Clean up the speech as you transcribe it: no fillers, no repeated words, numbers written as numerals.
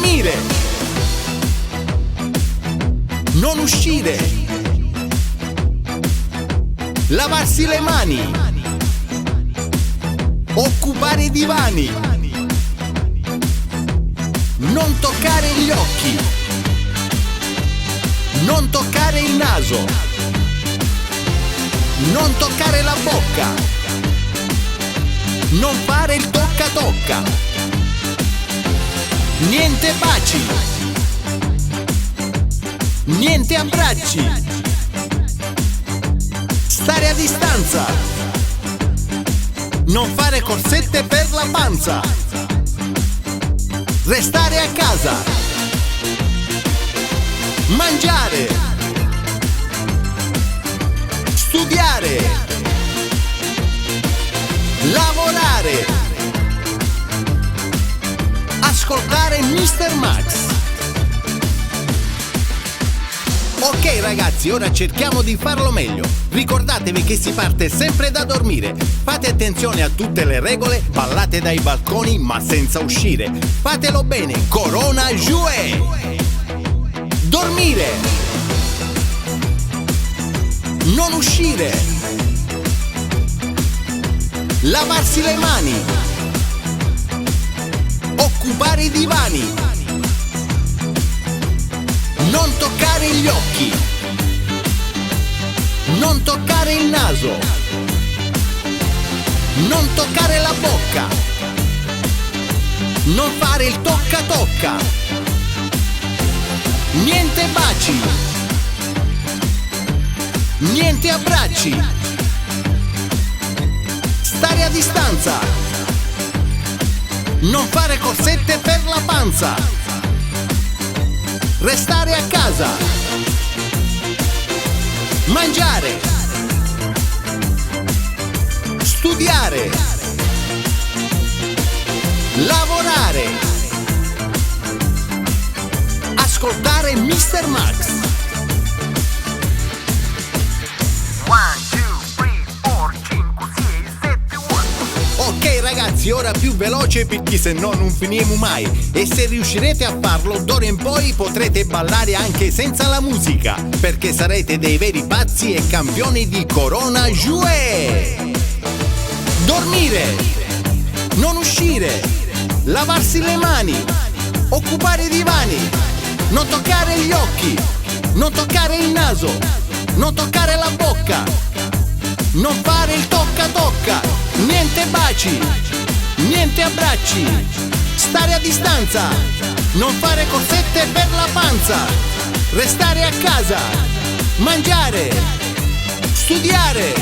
Dormire, non uscire, lavarsi le mani, occupare i divani, non toccare gli occhi, non toccare il naso, non toccare la bocca, non fare il tocca tocca, niente baci, niente abbracci, stare a distanza, non fare corsette per la panza, restare a casa, mangiare, studiare, lavorare, ascoltare Mr. Max. Ok ragazzi, ora cerchiamo di farlo meglio. Ricordatevi che si parte sempre da dormire. Fate attenzione a tutte le regole, ballate dai balconi ma senza uscire. Fatelo bene, Corona Jouet! Dormire, non uscire, lavarsi le mani, occupare i divani, non toccare gli occhi, non toccare il naso, non toccare la bocca, non fare il tocca tocca, niente baci, niente abbracci, stare a distanza, non fare corsette per la panza, restare a casa, mangiare, studiare, lavorare, ascoltare Mr. Max. 1, 2, 3, 4, 5, 6, 7, 8. Ok ragazzi, ora più veloce perché se no non finiremo mai. E se riuscirete a farlo, d'ora in poi potrete ballare anche senza la musica, perché sarete dei veri pazzi e campioni di Corona Jouet. Dormire, non uscire, lavarsi le mani, occupare i divani, non toccare gli occhi, non toccare il naso, non toccare la bocca, non fare il tocca tocca, niente baci, niente abbracci, stare a distanza, non fare corsette per la panza, restare a casa, mangiare, studiare,